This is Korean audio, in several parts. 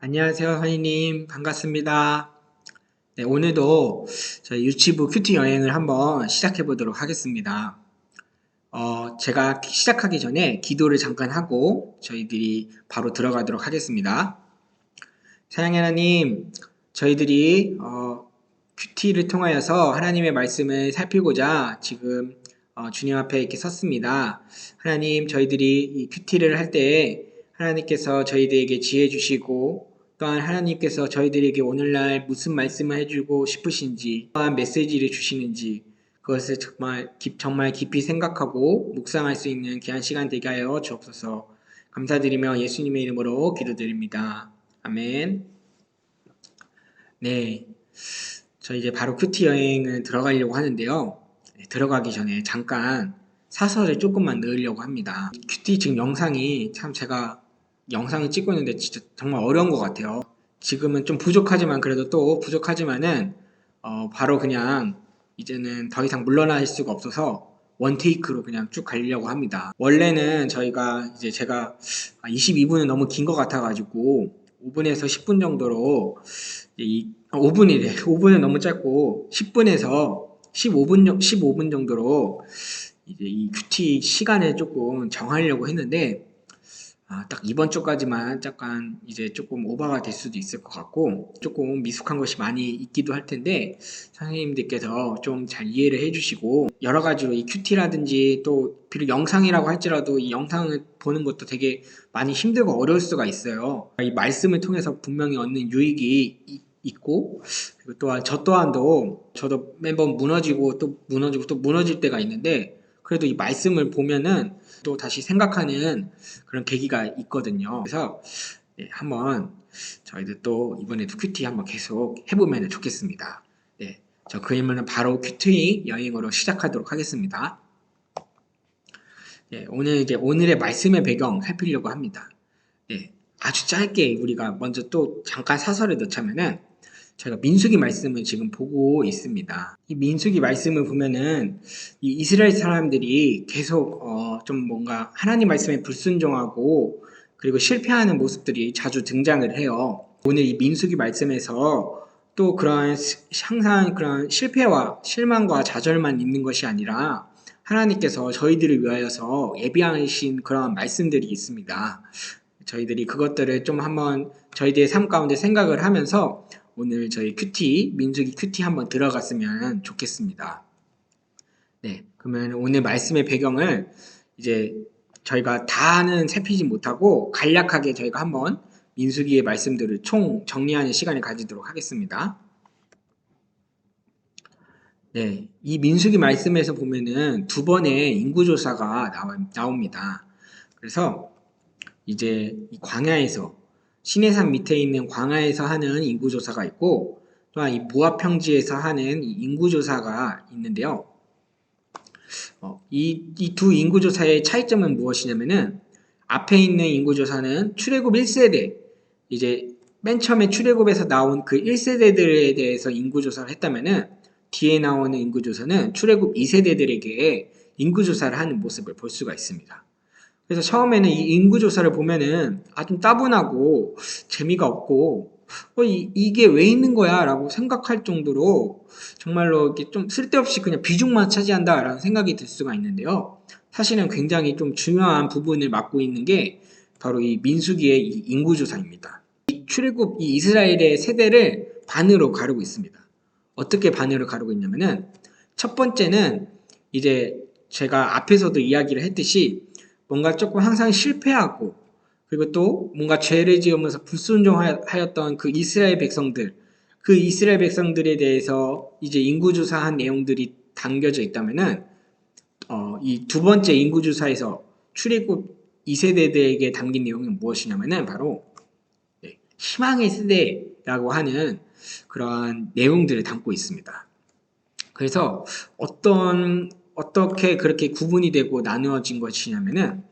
안녕하세요, 선생님. 반갑습니다. 네, 오늘도 저희 유치부 큐티 여행을 한번 시작해 보도록 하겠습니다. 제가 시작하기 전에 기도를 잠깐 하고 저희들이 바로 들어가도록 하겠습니다. 사랑의 하나님, 저희들이 큐티를 통하여서 하나님의 말씀을 살피고자 지금 주님 앞에 이렇게 섰습니다. 하나님, 저희들이 이 큐티를 할 때 하나님께서 저희들에게 지혜 주시고 또한 하나님께서 저희들에게 오늘날 무슨 말씀을 해주고 싶으신지 또한 메시지를 주시는지 그것을 정말 깊이 생각하고 묵상할 수 있는 귀한 시간 되게 하여 주옵소서. 감사드리며 예수님의 이름으로 기도드립니다. 아멘. 네, 저 이제 바로 큐티 여행을 들어가려고 하는데요. 들어가기 전에 잠깐 사설을 조금만 넣으려고 합니다. 큐티 지금 영상이 참 제가 영상을 찍고 있는데 진짜 정말 어려운 것 같아요. 지금은 좀 부족하지만 그래도 또 부족하지만은 바로 그냥 이제는 더 이상 물러날 수가 없어서 원테이크로 그냥 쭉 가려고 합니다. 원래는 제가 22분은 너무 긴 것 같아가지고 5분에서 10분 정도로 5분은 너무 짧고 10분에서 15분 정도로 이제 이 큐티 시간을 조금 정하려고 했는데 딱 이번 주까지만 약간 이제 조금 오버가 될 수도 있을 것 같고 조금 미숙한 것이 많이 있기도 할 텐데 선생님들께서 좀 잘 이해를 해주시고 여러 가지로 이 큐티라든지 또 비록 영상이라고 할지라도 이 영상을 보는 것도 되게 많이 힘들고 어려울 수가 있어요. 이 말씀을 통해서 분명히 얻는 유익이 있고 그리고 또한 저도 매번 무너지고 또 무너질 때가 있는데 그래도 이 말씀을 보면은 또 다시 생각하는 그런 계기가 있거든요. 그래서 한번 저희들 또 이번에도 큐티 한번 계속 해보면 좋겠습니다. 네, 그러면은 바로 큐티 여행으로 시작하도록 하겠습니다. 네, 오늘의 말씀의 배경 살피려고 합니다. 네, 아주 짧게 우리가 먼저 또 잠깐 사설을 넣자면은 제가 민수기 말씀을 지금 보고 있습니다. 이 민수기 말씀을 보면은 이 이스라엘 사람들이 계속 좀 뭔가 하나님 말씀에 불순종하고 그리고 실패하는 모습들이 자주 등장을 해요. 오늘 이 민수기 말씀에서 또 항상 그런 실패와 실망과 좌절만 있는 것이 아니라 하나님께서 저희들을 위하여서 예비하신 그런 말씀들이 있습니다. 저희들이 그것들을 좀 한번 저희들의 삶 가운데 생각을 하면서 오늘 저희 민수기 큐티 한번 들어갔으면 좋겠습니다. 네, 그러면 오늘 말씀의 배경을 이제 저희가 다는 살피지 못하고 간략하게 저희가 한번 민수기의 말씀들을 총 정리하는 시간을 가지도록 하겠습니다. 네, 이 민수기 말씀에서 보면은 두 번의 인구조사가 나옵니다. 그래서 이제 이 광야에서 시내산 밑에 있는 광야에서 하는 인구조사가 있고 또한 이 모압 평지에서 하는 인구조사가 있는데요. 이 두 인구조사의 차이점은 무엇이냐면은 앞에 있는 인구조사는 출애굽 1세대 이제 맨 처음에 출애굽에서 나온 그 1세대들에 대해서 인구조사를 했다면은 뒤에 나오는 인구조사는 출애굽 2세대들에게 인구조사를 하는 모습을 볼 수가 있습니다. 그래서 처음에는 이 인구조사를 보면은 좀 따분하고 재미가 없고 이게 왜 있는 거야 라고 생각할 정도로 정말로 이렇게 좀 쓸데없이 그냥 비중만 차지한다 라는 생각이 들 수가 있는데요. 사실은 굉장히 좀 중요한 부분을 맡고 있는 게 바로 이 민수기의 이 인구조사입니다. 출애굽 이 이스라엘의 세대를 반으로 가르고 있습니다. 어떻게 반으로 가르고 있냐면은 첫 번째는 이제 제가 앞에서도 이야기를 했듯이 뭔가 조금 항상 실패하고 그리고 또 뭔가 죄를 지으면서 불순종하였던 그 이스라엘 백성들에 대해서 이제 인구조사한 내용들이 담겨져 있다면은 이 두 번째 인구조사에서 출애굽 2세대들에게 담긴 내용은 무엇이냐면은 바로 희망의 세대라고 하는 그러한 내용들을 담고 있습니다. 그래서 어떻게 그렇게 구분이 되고 나누어진 것이냐면은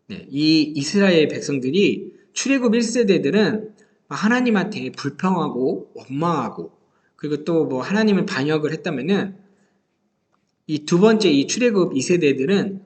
이 이스라엘 백성들이 출애굽 1세대들은 하나님한테 불평하고 원망하고 그리고 또 뭐 하나님을 반역을 했다면은 이 두 번째 이 출애굽 2세대들은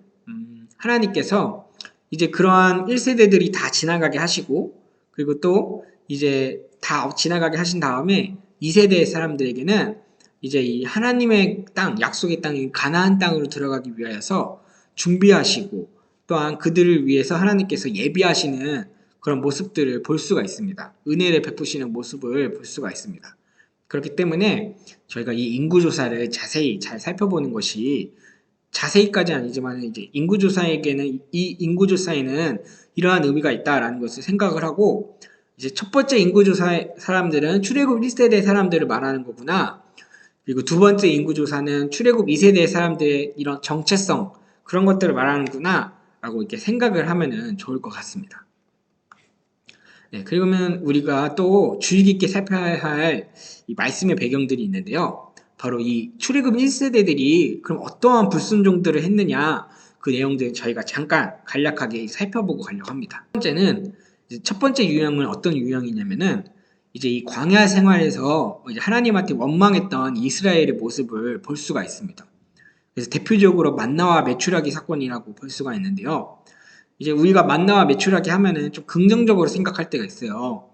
하나님께서 이제 그러한 1세대들이 다 지나가게 하시고 그리고 또 이제 다 지나가게 하신 다음에 2세대 사람들에게는 이제 이 하나님의 땅, 약속의 땅인 가나안 땅으로 들어가기 위하여서 준비하시고 또한 그들을 위해서 하나님께서 예비하시는 그런 모습들을 볼 수가 있습니다. 은혜를 베푸시는 모습을 볼 수가 있습니다. 그렇기 때문에 저희가 이 인구조사를 자세히 잘 살펴보는 것이 자세히까지는 아니지만 이제 인구조사에게는 이 인구조사에는 이러한 의미가 있다라는 것을 생각을 하고 이제 첫 번째 인구조사의 사람들은 출애굽 1세대 사람들을 말하는 거구나. 그리고 두 번째 인구조사는 출애굽 2세대 사람들의 이런 정체성 그런 것들을 말하는구나 라고 이렇게 생각을 하면은 좋을 것 같습니다. 네, 그러면 우리가 또 주의 깊게 살펴야 할 이 말씀의 배경들이 있는데요. 바로 이 출애굽 1세대들이 그럼 어떠한 불순종들을 했느냐 그 내용들 저희가 잠깐 간략하게 살펴보고 가려고 합니다. 첫 번째 유형은 어떤 유형이냐면은 이제 이 광야 생활에서 이제 하나님한테 원망했던 이스라엘의 모습을 볼 수가 있습니다. 그래서 대표적으로 만나와 메추라기 사건이라고 볼 수가 있는데요. 이제 우리가 만나와 메추라기 하면은 좀 긍정적으로 생각할 때가 있어요.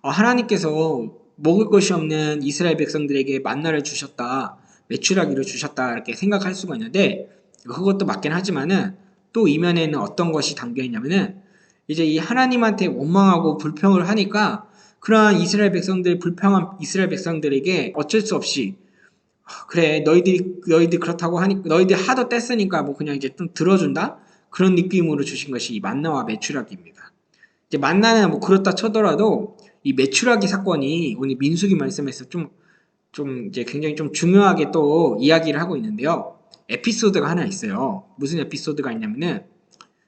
하나님께서 먹을 것이 없는 이스라엘 백성들에게 만나를 주셨다, 메추라기를 주셨다 이렇게 생각할 수가 있는데 그것도 맞긴 하지만은 또 이면에는 어떤 것이 담겨 있냐면은 이제 이 하나님한테 원망하고 불평을 하니까 그러한 이스라엘 백성들 불평한 이스라엘 백성들에게 어쩔 수 없이 그래 너희들이 그렇다고 하니 너희들이 하도 뗐으니까 뭐 그냥 이제 좀 들어준다 그런 느낌으로 주신 것이 이 만나와 메추라기입니다. 이제 만나는 뭐 그렇다 쳐더라도 이 메추라기 사건이 오늘 민수기 말씀에서 좀 이제 굉장히 좀 중요하게 또 이야기를 하고 있는데요. 에피소드가 하나 있어요. 무슨 에피소드가 있냐면은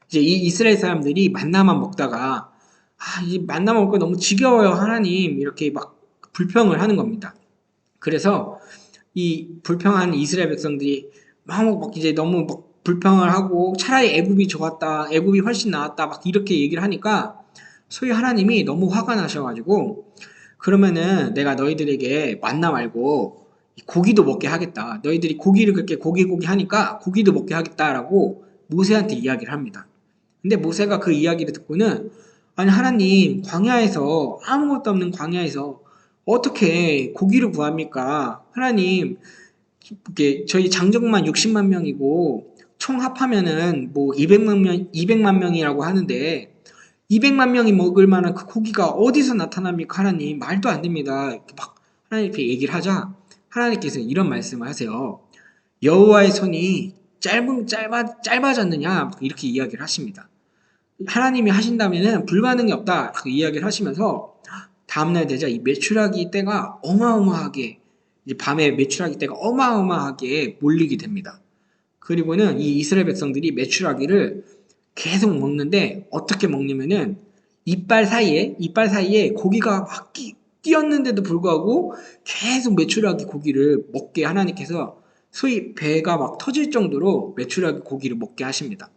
이제 이 이스라엘 사람들이 만나만 먹다가 이 만나 먹고 너무 지겨워요 하나님 이렇게 막 불평을 하는 겁니다. 그래서 이 불평한 이스라엘 백성들이 막 이제 너무 막 불평을 하고 차라리 애굽이 좋았다, 애굽이 훨씬 나았다 막 이렇게 얘기를 하니까 소위 하나님이 너무 화가 나셔가지고 그러면은 내가 너희들에게 만나 말고 고기도 먹게 하겠다. 너희들이 고기를 그렇게 고기 하니까 고기도 먹게 하겠다라고 모세한테 이야기를 합니다. 근데 모세가 그 이야기를 듣고는 아니 하나님 광야에서 아무것도 없는 광야에서 어떻게 고기를 구합니까? 하나님 이게 저희 장정만 60만 명이고 총 합하면은 뭐 200만 명이라고 하는데 200만 명이 먹을 만한 그 고기가 어디서 나타납니까? 하나님 말도 안 됩니다. 이렇게 막 하나님께 얘기를 하자 하나님께서 이런 말씀을 하세요. 여호와의 손이 짧아졌느냐 이렇게 이야기를 하십니다. 하나님이 하신다면은 불가능이 없다 그 이야기를 하시면서 다음날 되자 이 메추라기 떼가 어마어마하게 이제 밤에 메추라기 떼가 어마어마하게 몰리게 됩니다. 그리고는 이 이스라엘 백성들이 메추라기를 계속 먹는데 어떻게 먹냐면은 이빨 사이에 고기가 막 끼었는데도 불구하고 계속 메추라기 고기를 먹게 하나님께서 소위 배가 막 터질 정도로 메추라기 고기를 먹게 하십니다.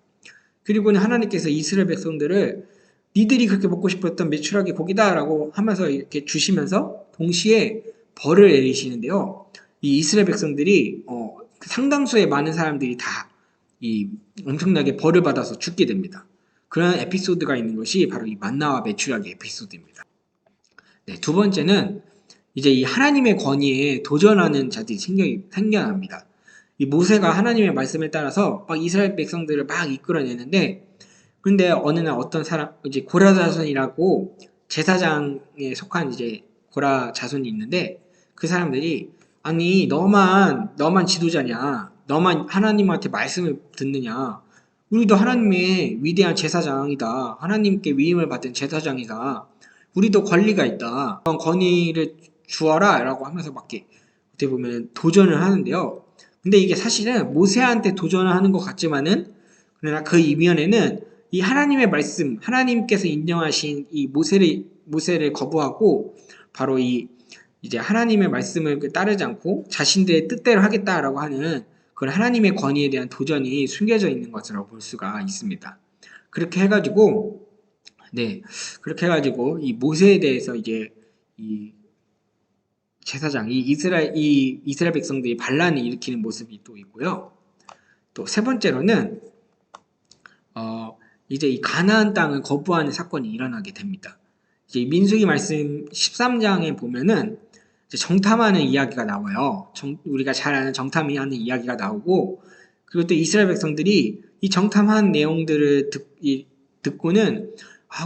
그리고는 하나님께서 이스라엘 백성들을 니들이 그렇게 먹고 싶었던 메추라기 고기다라고 하면서 이렇게 주시면서 동시에 벌을 내리시는데요. 이 이스라엘 백성들이 상당수의 많은 사람들이 다 이 엄청나게 벌을 받아서 죽게 됩니다. 그런 에피소드가 있는 것이 바로 이 만나와 메추라기 에피소드입니다. 네, 두 번째는 이제 이 하나님의 권위에 도전하는 자들이 생겨납니다. 이 모세가 하나님의 말씀에 따라서 막 이스라엘 백성들을 막 이끌어내는데 근데 어느 날 어떤 사람 이제 고라 자손이라고 제사장에 속한 이제 고라 자손이 있는데 그 사람들이 아니 너만 지도자냐 너만 하나님한테 말씀을 듣느냐 우리도 하나님의 위대한 제사장이다 하나님께 위임을 받은 제사장이다 우리도 권리가 있다 그런 권위를 주어라 라고 하면서 막 어떻게 보면 도전을 하는데요 근데 이게 사실은 모세한테 도전을 하는 것 같지만은 그러나 그 이면에는 이 하나님의 말씀, 하나님께서 인정하신 이 모세를 거부하고 바로 이제 하나님의 말씀을 따르지 않고 자신들의 뜻대로 하겠다라고 하는 그런 하나님의 권위에 대한 도전이 숨겨져 있는 것으로 볼 수가 있습니다. 그렇게 해가지고 이 모세에 대해서 이제 이 제사장, 이 이스라엘 백성들이 반란을 일으키는 모습이 또 있고요. 또 세 번째로는 이제 이 가나안 땅을 거부하는 사건이 일어나게 됩니다. 이제 민수기 말씀 13장에 보면은 이제 정탐하는 이야기가 나와요. 우리가 잘 아는 정탐하는 이야기가 나오고, 그리고 또 이스라엘 백성들이 이 정탐한 내용들을 듣고는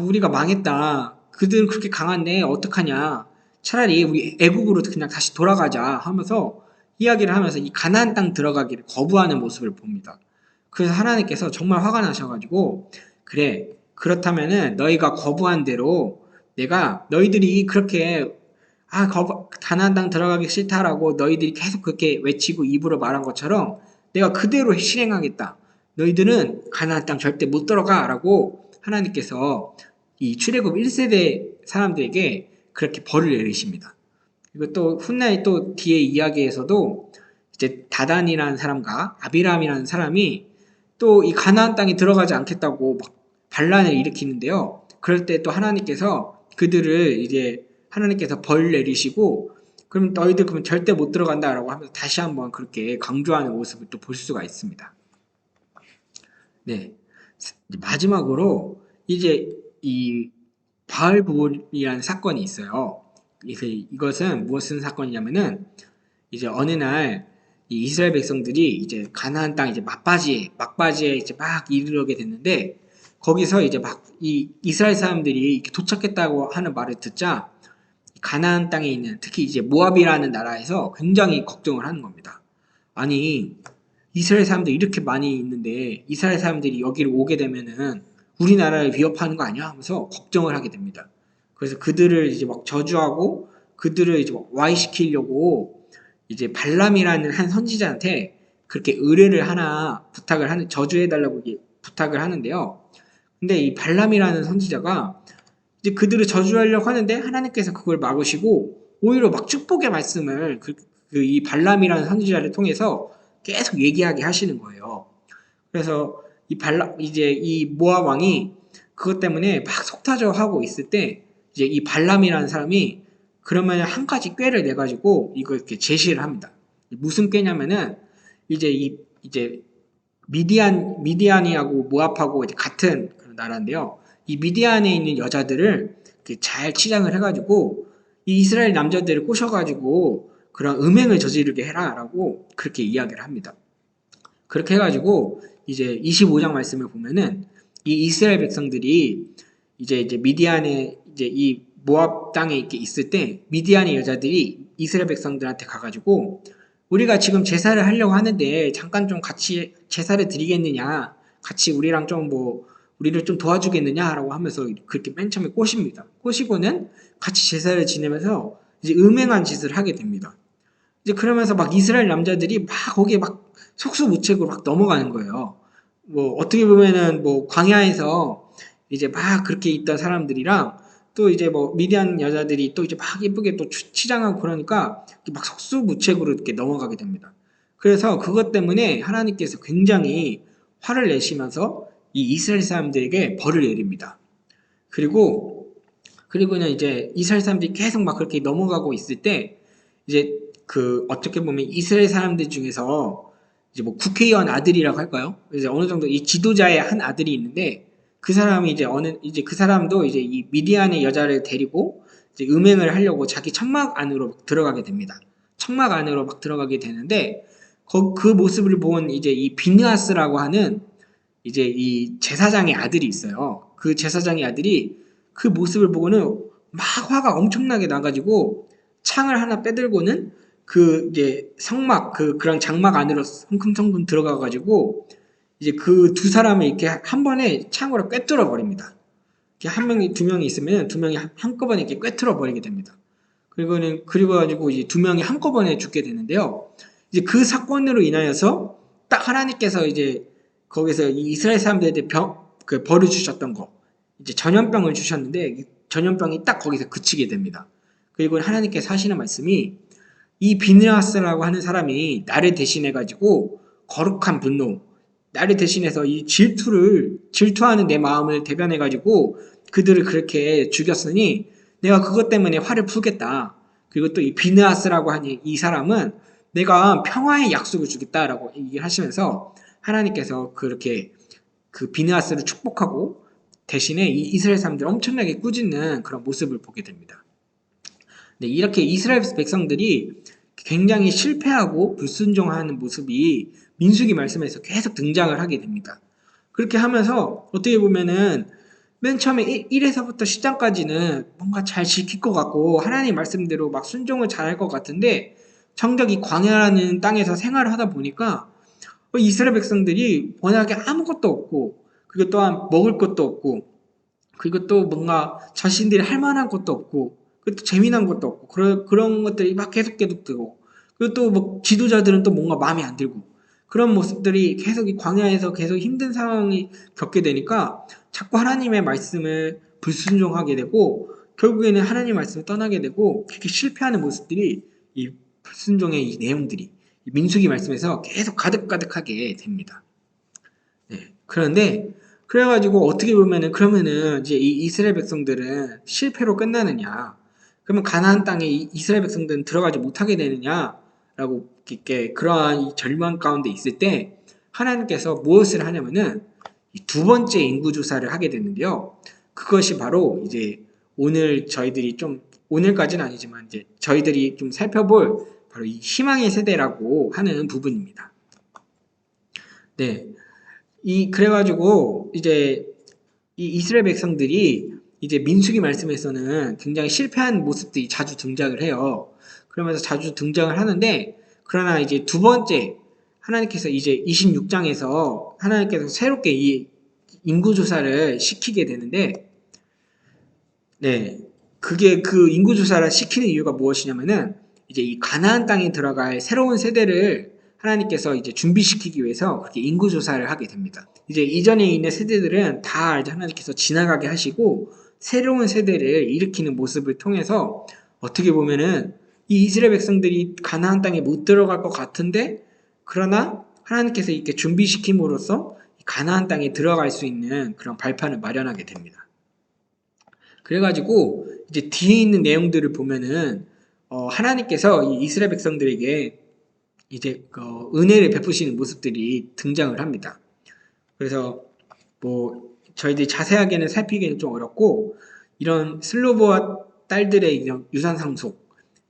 우리가 망했다. 그들은 그렇게 강한데 어떡하냐. 차라리 우리 애국으로 그냥 다시 돌아가자 하면서 이야기를 하면서 이 가나안 땅 들어가기를 거부하는 모습을 봅니다. 그래서 하나님께서 정말 화가 나셔가지고 그래 그렇다면은 너희가 거부한 대로 내가 너희들이 그렇게 가나안 땅 들어가기 싫다라고 너희들이 계속 그렇게 외치고 입으로 말한 것처럼 내가 그대로 실행하겠다. 너희들은 가나안 땅 절대 못 들어가라고 하나님께서 이 출애굽 1세대 사람들에게 그렇게 벌을 내리십니다. 그리고 또 훗날 또 뒤에 이야기에서도 이제 다단이라는 사람과 아비람이라는 사람이 또 이 가나안 땅에 들어가지 않겠다고 막 반란을 일으키는데요. 그럴 때 또 하나님께서 그들을 이제 하나님께서 벌 내리시고 그럼 너희들 그러면 절대 못 들어간다라고 하면서 다시 한번 그렇게 강조하는 모습을 또 볼 수가 있습니다. 네. 마지막으로 이제 이 바알부올이라는 사건이 있어요. 그래서 이것은 무슨 사건이냐면은 이제 어느 날 이 이스라엘 백성들이 이제 가나안 땅 이제 막바지에 이제 막 이르게 됐는데 거기서 이제 막 이 이스라엘 사람들이 이렇게 도착했다고 하는 말을 듣자 가나안 땅에 있는 특히 이제 모압이라는 나라에서 굉장히 걱정을 하는 겁니다. 아니 이스라엘 사람들이 이렇게 많이 있는데 이스라엘 사람들이 여기를 오게 되면은 우리나라를 위협하는 거 아니야? 하면서 걱정을 하게 됩니다. 그래서 그들을 이제 막 저주하고 그들을 이제 막 와해시키려고 이제 발람이라는 한 선지자한테 그렇게 의뢰를 하나 저주해달라고 부탁을 하는데요. 근데 이 발람이라는 선지자가 이제 그들을 저주하려고 하는데 하나님께서 그걸 막으시고 오히려 막 축복의 말씀을 이 발람이라는 선지자를 통해서 계속 얘기하게 하시는 거예요. 그래서 이제 이 모압 왕이 그것 때문에 막 속타적하고 있을 때 이제 이 발람이라는 사람이 그러면 한 가지 꾀를 내 가지고 이거 이렇게 제시를 합니다. 무슨 꾀냐면은 이제 미디안이하고 모압하고 이제 같은 그런 나라인데요. 이 미디안에 있는 여자들을 잘 치장을 해가지고 이 이스라엘 남자들을 꼬셔가지고 그런 음행을 저지르게 해라라고 그렇게 이야기를 합니다. 그렇게 해가지고 이제 25장 말씀을 보면은 이 이스라엘 백성들이 이제 미디안에 이제 이 모압 땅에 이렇게 있을 때 미디안의 여자들이 이스라엘 백성들한테 가가지고 우리가 지금 제사를 하려고 하는데 잠깐 좀 같이 제사를 드리겠느냐 같이 우리랑 좀 우리를 좀 도와주겠느냐라고 하면서 그렇게 맨 처음에 꼬십니다. 꼬시고는 같이 제사를 지내면서 이제 음행한 짓을 하게 됩니다. 이제 그러면서 막 이스라엘 남자들이 막 거기에 막 속수무책으로 막 넘어가는 거예요. 어떻게 보면은 광야에서 이제 막 그렇게 있던 사람들이랑 또 이제 미디안 여자들이 또 이제 막 예쁘게 또 치장하고 그러니까 막 속수무책으로 이렇게 넘어가게 됩니다. 그래서 그것 때문에 하나님께서 굉장히 화를 내시면서 이 이스라엘 사람들에게 벌을 내립니다. 그리고는 이제 이스라엘 사람들이 계속 막 그렇게 넘어가고 있을 때 이제 어떻게 보면 이스라엘 사람들 중에서 이제 국회의원 아들이라고 할까요? 이제 어느 정도 이 지도자의 한 아들이 있는데 그 사람이 이제 그 사람도 이제 이 미디안의 여자를 데리고 이제 음행을 하려고 자기 천막 안으로 들어가게 됩니다. 천막 안으로 막 들어가게 되는데 그 모습을 본 이제 이 비느하스라고 하는 이제 이 제사장의 아들이 있어요. 그 제사장의 아들이 그 모습을 보고는 막 화가 엄청나게 나가지고 창을 하나 빼들고는 이제 그런 장막 안으로 성큼성큼 들어가가지고 이제 그 두 사람을 이렇게 한 번에 창으로 꿰뚫어 버립니다. 한 명이 두 명이 있으면 두 명이 한꺼번에 이렇게 꿰뚫어 버리게 됩니다. 그리고 가지고 이제 두 명이 한꺼번에 죽게 되는데요. 이제 그 사건으로 인하여서 딱 하나님께서 이제 거기서 이 이스라엘 사람들한테 벌을 주셨던 거, 이제 전염병을 주셨는데 전염병이 딱 거기서 그치게 됩니다. 그리고 하나님께서 하시는 말씀이 이 비느하스라고 하는 사람이 나를 대신해 가지고 거룩한 분노, 나를 대신해서 이 질투하는 내 마음을 대변해 가지고 그들을 그렇게 죽였으니 내가 그것 때문에 화를 풀겠다. 그리고 또 이 비느하스라고 하는 이 사람은 내가 평화의 약속을 주겠다라고 얘기를 하시면서 하나님께서 그렇게 그 비느하스를 축복하고 대신에 이 이스라엘 사람들 엄청나게 꾸짖는 그런 모습을 보게 됩니다. 네, 이렇게 이스라엘 백성들이 굉장히 실패하고 불순종하는 모습이 민수기 말씀에서 계속 등장을 하게 됩니다. 그렇게 하면서 어떻게 보면은 맨 처음에 1에서부터 10장까지는 뭔가 잘 지킬 것 같고 하나님 말씀대로 막 순종을 잘할 것 같은데 정작 이 광야라는 땅에서 생활을 하다 보니까 이스라엘 백성들이 워낙에 아무것도 없고 그리고 또한 먹을 것도 없고 그리고 또 뭔가 자신들이 할 만한 것도 없고 그리고 또 재미난 것도 없고 그런 것들이 막 계속 뜨고 그리고 또 뭐 지도자들은 또 뭔가 마음에 안 들고 그런 모습들이 계속 이 광야에서 계속 힘든 상황이 겪게 되니까 자꾸 하나님의 말씀을 불순종하게 되고 결국에는 하나님 말씀을 떠나게 되고 그렇게 실패하는 모습들이 이 불순종의 이 내용들이 이 민수기 말씀에서 계속 가득가득하게 됩니다. 네. 그런데 그래가지고 어떻게 보면은 그러면은 이제 이 이스라엘 백성들은 실패로 끝나느냐? 그러면 가나안 땅에 이스라엘 백성들은 들어가지 못하게 되느냐라고 이렇게 그러한 이 절망 가운데 있을 때 하나님께서 무엇을 하냐면은 이 두 번째 인구 조사를 하게 되는데요. 그것이 바로 이제 오늘 저희들이 좀 오늘까지는 아니지만 이제 저희들이 좀 살펴볼 바로 이 희망의 세대라고 하는 부분입니다. 네. 그래가지고 이제 이 이스라엘 백성들이 이제 민수기 말씀에서는 굉장히 실패한 모습들이 자주 등장을 해요. 그러면서 자주 등장을 하는데 그러나 이제 두 번째 하나님께서 이제 26장에서 하나님께서 새롭게 이 인구조사를 시키게 되는데 네. 그게 그 인구조사를 시키는 이유가 무엇이냐면은 이제 이 가나안 땅에 들어갈 새로운 세대를 하나님께서 이제 준비시키기 위해서 그렇게 인구조사를 하게 됩니다. 이제 이전에 있는 세대들은 다 이제 하나님께서 지나가게 하시고 새로운 세대를 일으키는 모습을 통해서 어떻게 보면은 이 이스라엘 백성들이 가나안 땅에 못 들어갈 것 같은데 그러나 하나님께서 이렇게 준비시킴으로써 가나안 땅에 들어갈 수 있는 그런 발판을 마련하게 됩니다. 그래가지고 이제 뒤에 있는 내용들을 보면은 하나님께서 이 이스라엘 백성들에게 이제 은혜를 베푸시는 모습들이 등장을 합니다. 그래서 뭐 저희들이 자세하게는 살피기는 좀 어렵고 이런 슬로보와 딸들의 이런 유산 상속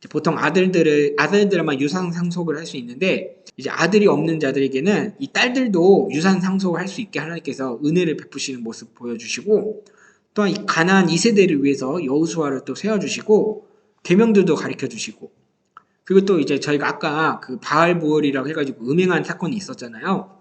보통 아들들만 유산 상속을 할 수 있는데 이제 아들이 없는 자들에게는 이 딸들도 유산 상속을 할 수 있게 하나님께서 은혜를 베푸시는 모습 보여주시고 또한 이 가나안 2세대를 위해서 여호수아를 또 세워주시고 계명들도 가르쳐 주시고 그리고 또 이제 저희가 아까 그 바알부얼이라고 해가지고 음행한 사건이 있었잖아요.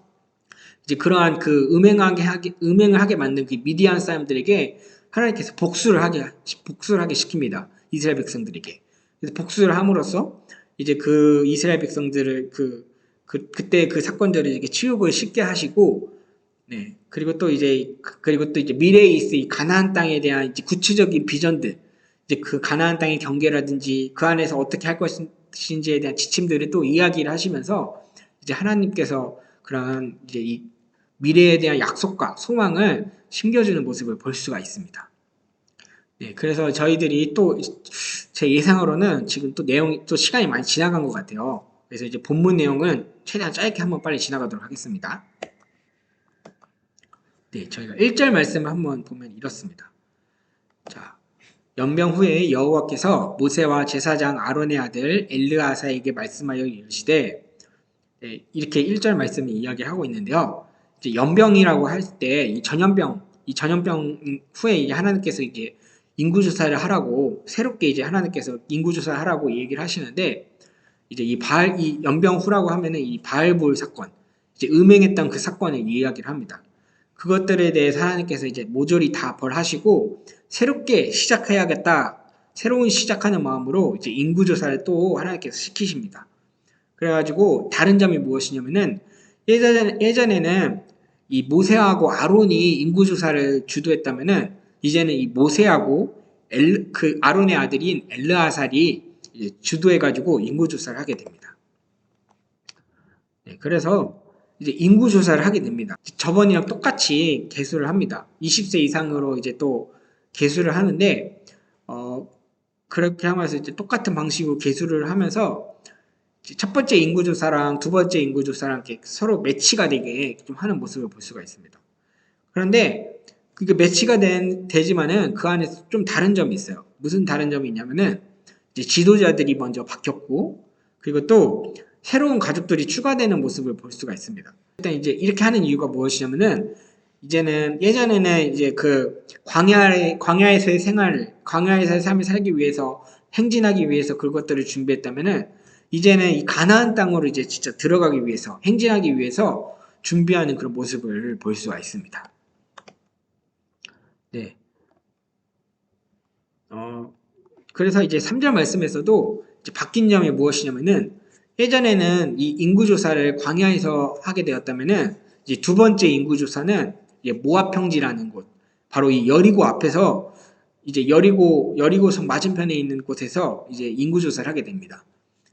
이제 그러한 그 음행을 하게 만든 그 미디안 사람들에게 하나님께서 복수를 하게 시킵니다. 이스라엘 백성들에게. 그래서 복수를 함으로써 이제 그 이스라엘 백성들을 그때 그 사건들을 이렇게 치욕을 쉽게 하시고 네. 그리고 또 이제 미래에 있을 이 가나안 땅에 대한 이제 구체적인 비전들, 이제 그 가나안 땅의 경계라든지 그 안에서 어떻게 할 것인지에 대한 지침들을 또 이야기를 하시면서 이제 하나님께서 그런 이제 이 미래에 대한 약속과 소망을 심겨주는 모습을 볼 수가 있습니다. 네. 그래서 저희들이 또 제 예상으로는 지금 또 내용이 또 시간이 많이 지나간 것 같아요. 그래서 이제 본문 내용은 최대한 짧게 한번 빨리 지나가도록 하겠습니다. 네, 저희가 1절 말씀을 한번 보면 이렇습니다. 자, 연병 후에 여호와께서 모세와 제사장 아론의 아들 엘르아사에게 말씀하여 이르시되 네, 이렇게 1절 말씀이 이야기하고 있는데요. 이제 연병이라고 할 때 이 전염병 후에 이제 하나님께서 이제 인구조사를 하라고 새롭게 이제 하나님께서 인구조사를 하라고 얘기를 하시는데 이제 이 연병 후라고 하면은 이 바알볼 사건 이제 음행했던 그 사건을 이야기를 합니다. 그것들에 대해서 하나님께서 이제 모조리 다 벌하시고 새롭게 시작해야겠다. 새로운 시작하는 마음으로 이제 인구조사를 또 하나님께서 시키십니다. 그래가지고 다른 점이 무엇이냐면은 예전에는 이 모세하고 아론이 인구조사를 주도했다면은 이제는 이 모세하고 그 아론의 아들인 엘르아살이 주도해가지고 인구조사를 하게 됩니다. 네, 그래서 이제 인구조사를 하게 됩니다. 저번이랑 똑같이 개수를 합니다. 20세 이상으로 이제 또 개수를 하는데, 그렇게 하면서 이제 똑같은 방식으로 개수를 하면서 첫 번째 인구조사랑 두 번째 인구조사랑 이렇게 서로 매치가 되게 좀 하는 모습을 볼 수가 있습니다. 그런데 그게 매치가 되지만은 그 안에 좀 다른 점이 있어요. 무슨 다른 점이 있냐면은 이제 지도자들이 먼저 바뀌었고 그리고 또 새로운 가족들이 추가되는 모습을 볼 수가 있습니다. 일단 이제 이렇게 하는 이유가 무엇이냐면은 이제는 예전에는 이제 그 광야에서의 광야에서의 삶을 살기 위해서 행진하기 위해서 그것들을 준비했다면은 이제는 이 가나안 땅으로 이제 진짜 들어가기 위해서 행진하기 위해서 준비하는 그런 모습을 볼 수가 있습니다. 네. 그래서 이제 3절 말씀에서도 이제 바뀐 점이 무엇이냐면은 예전에는 이 인구조사를 광야에서 하게 되었다면은 이제 두 번째 인구조사는 이제 모압 평지라는 곳, 바로 이 여리고 앞에서 이제 여리고성 맞은편에 있는 곳에서 이제 인구조사를 하게 됩니다.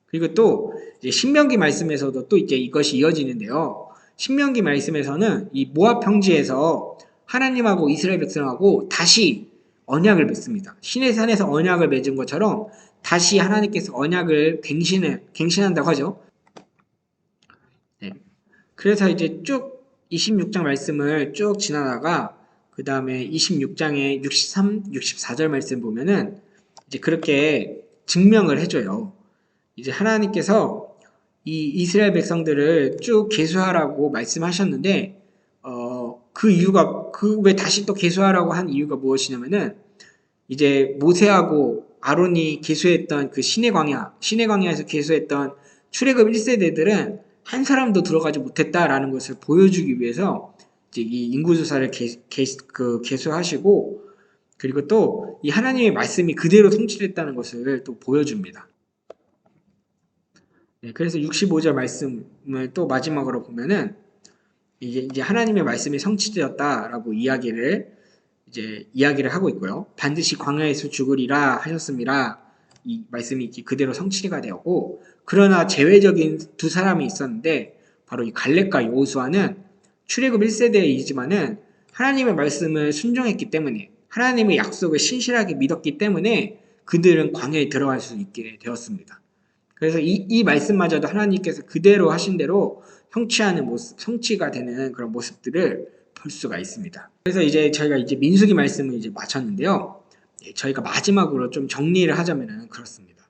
그리고 또 이제 신명기 말씀에서도 또 이제 이것이 이어지는데요. 신명기 말씀에서는 이 모압 평지에서 하나님하고 이스라엘 백성하고 다시 언약을 맺습니다. 신의 산에서 언약을 맺은 것처럼 다시 하나님께서 언약을 갱신한다고 하죠. 네. 그래서 이제 쭉 26장 말씀을 쭉 지나다가 그 다음에 26장의 63, 64절 말씀 보면은 이제 그렇게 증명을 해줘요. 이제 하나님께서 이 이스라엘 백성들을 쭉 계수하라고 말씀하셨는데, 그 이유가, 왜 다시 또 계수하라고 한 이유가 무엇이냐면은, 이제 모세하고 아론이 계수했던 그 신의 광야에서 계수했던 출애굽 1세대들은 한 사람도 들어가지 못했다라는 것을 보여주기 위해서 이제 이 인구조사를 계수하시고, 그리고 또 이 하나님의 말씀이 그대로 성취됐다는 것을 또 보여줍니다. 네, 그래서 65절 말씀을 또 마지막으로 보면은 이제 하나님의 말씀이 성취되었다라고 이야기를 하고 있고요. 반드시 광야에서 죽으리라 하셨습니다. 이 말씀이 그대로 성취가 되었고, 그러나 제외적인 두 사람이 있었는데 바로 이 갈렙과 여호수아는 출애굽 1세대이지만은 하나님의 말씀을 순종했기 때문에 하나님의 약속을 신실하게 믿었기 때문에 그들은 광야에 들어갈 수 있게 되었습니다. 그래서 이 말씀마저도 하나님께서 그대로 하신 대로 성취가 되는 그런 모습들을 볼 수가 있습니다. 그래서 이제 저희가 이제 민수기 말씀을 이제 마쳤는데요. 저희가 마지막으로 좀 정리를 하자면은 그렇습니다.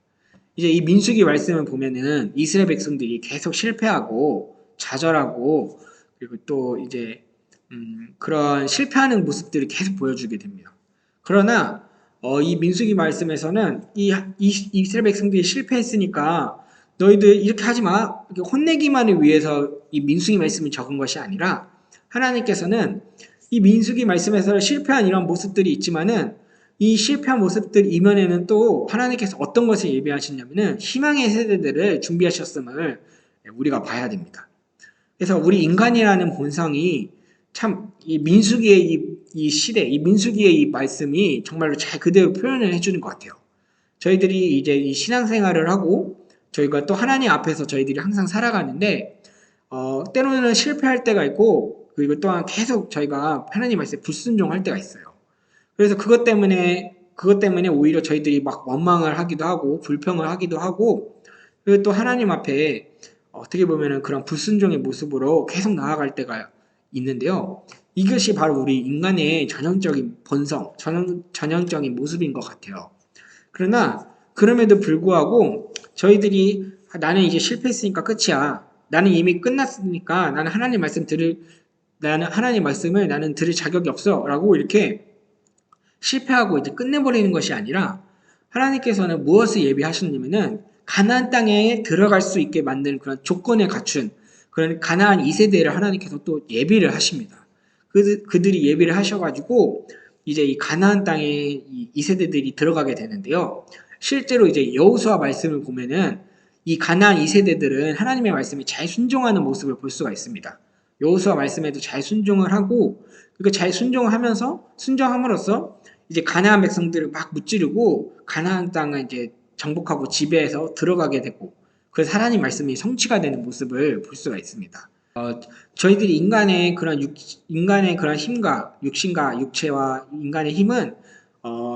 이제 이 민수기 말씀을 보면은 이스라엘 백성들이 계속 실패하고 좌절하고 그리고 또 이제 그런 실패하는 모습들을 계속 보여주게 됩니다. 그러나 이 민수기 말씀에서는 이스라엘 백성들이 실패했으니까 너희들 이렇게 하지 마. 이렇게 혼내기만을 위해서 이 민수기 말씀이 적은 것이 아니라 하나님께서는 이 민수기 말씀에서 실패한 이런 모습들이 있지만은 이 실패한 모습들 이면에는 또 하나님께서 어떤 것을 예비하시냐면은 희망의 세대들을 준비하셨음을 우리가 봐야 됩니다. 그래서 우리 인간이라는 본성이 참 이 민수기의 이 시대, 이 민수기의 이 말씀이 정말로 잘 그대로 표현을 해주는 것 같아요. 저희들이 이제 이 신앙생활을 하고 저희가 또 하나님 앞에서 저희들이 항상 살아가는데 때로는 실패할 때가 있고 그리고 또한 계속 저희가 하나님 말씀에 불순종할 때가 있어요. 그래서 그것 때문에 오히려 저희들이 막 원망을 하기도 하고 불평을 하기도 하고 그리고 또 하나님 앞에 어떻게 보면은 그런 불순종의 모습으로 계속 나아갈 때가 있는데요. 이것이 바로 우리 인간의 전형적인 본성, 전형적인 모습인 것 같아요. 그러나 그럼에도 불구하고 저희들이 나는 이제 실패했으니까 끝이야. 나는 이미 끝났으니까 나는 하나님 말씀을 나는 들을 자격이 없어라고 이렇게 실패하고 이제 끝내버리는 것이 아니라 하나님께서는 무엇을 예비하셨냐면은 가나안 땅에 들어갈 수 있게 만드는 그런 조건을 갖춘 그런 가나안 2세대를 하나님께서 또 예비를 하십니다. 그들이 예비를 하셔가지고 이제 이 가나안 땅에 이 2세대들이 들어가게 되는데요. 실제로 이제 여호수아 말씀을 보면은 이 가나안 2세대들은 하나님의 말씀에 잘 순종하는 모습을 볼 수가 있습니다. 여호수아 말씀에도 잘 순종을 하고 잘 순종함으로써 이제 가나안 백성들을 막 무찌르고 가나안 땅을 이제 정복하고 지배해서 들어가게 되고 그래서 하나님 말씀이 성취가 되는 모습을 볼 수가 있습니다. 저희들이 인간의 그런 힘과 육신과 육체와 인간의 힘은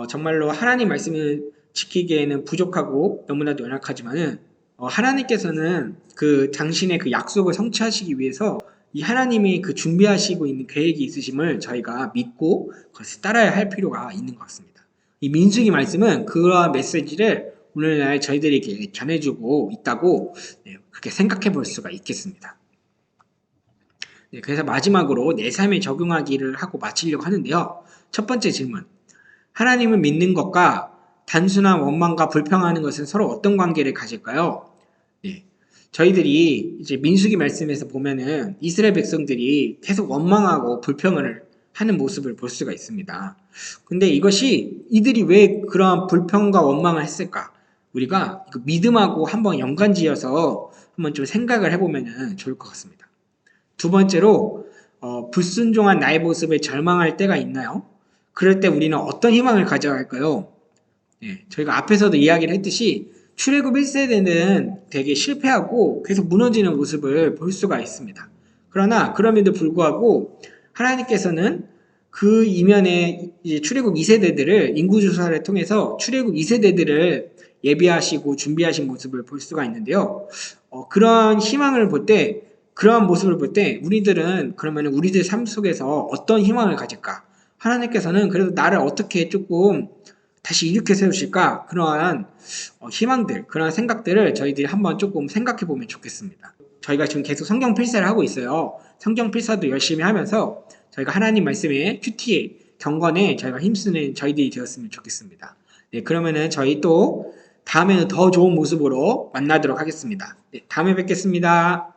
정말로 하나님 말씀을 지키기에는 부족하고 너무나도 연약하지만은 하나님께서는 그 당신의 그 약속을 성취하시기 위해서 이 하나님이 그 준비하시고 있는 계획이 있으심을 저희가 믿고 그것을 따라야 할 필요가 있는 것 같습니다. 이 민수기 말씀은 그러한 메시지를 오늘날 저희들에게 전해주고 있다고 그렇게 생각해 볼 수가 있겠습니다. 그래서 마지막으로 내 삶에 적용하기를 하고 마치려고 하는데요. 첫 번째 질문. 하나님을 믿는 것과 단순한 원망과 불평하는 것은 서로 어떤 관계를 가질까요? 저희들이 이제 민수기 말씀에서 보면은 이스라엘 백성들이 계속 원망하고 불평을 하는 모습을 볼 수가 있습니다. 근데 이것이 이들이 왜 그러한 불평과 원망을 했을까? 우리가 믿음하고 한번 연관지어서 한번 좀 생각을 해보면 좋을 것 같습니다. 두 번째로 불순종한 나의 모습에 절망할 때가 있나요? 그럴 때 우리는 어떤 희망을 가져야 할까요? 저희가 앞에서도 이야기를 했듯이 출애굽 1세대는 되게 실패하고 계속 무너지는 모습을 볼 수가 있습니다. 그러나 그럼에도 불구하고 하나님께서는 그 이면에 이제 출애굽 2세대들을 인구조사를 통해서 출애굽 2세대들을 예비하시고 준비하신 모습을 볼 수가 있는데요. 그런 희망을 볼 때, 그러한 모습을 볼 때 우리들은 그러면 우리들 삶 속에서 어떤 희망을 가질까? 하나님께서는 그래도 나를 어떻게 조금 다시 일으켜 세우실까? 그러한 희망들, 그러한 생각들을 저희들이 한번 조금 생각해 보면 좋겠습니다. 저희가 지금 계속 성경 필사를 하고 있어요. 성경 필사도 열심히 하면서 저희가 하나님 말씀에 큐티에 경건에 저희가 힘쓰는 저희들이 되었으면 좋겠습니다. 그러면은 저희 또 다음에는 더 좋은 모습으로 만나도록 하겠습니다. 다음에 뵙겠습니다.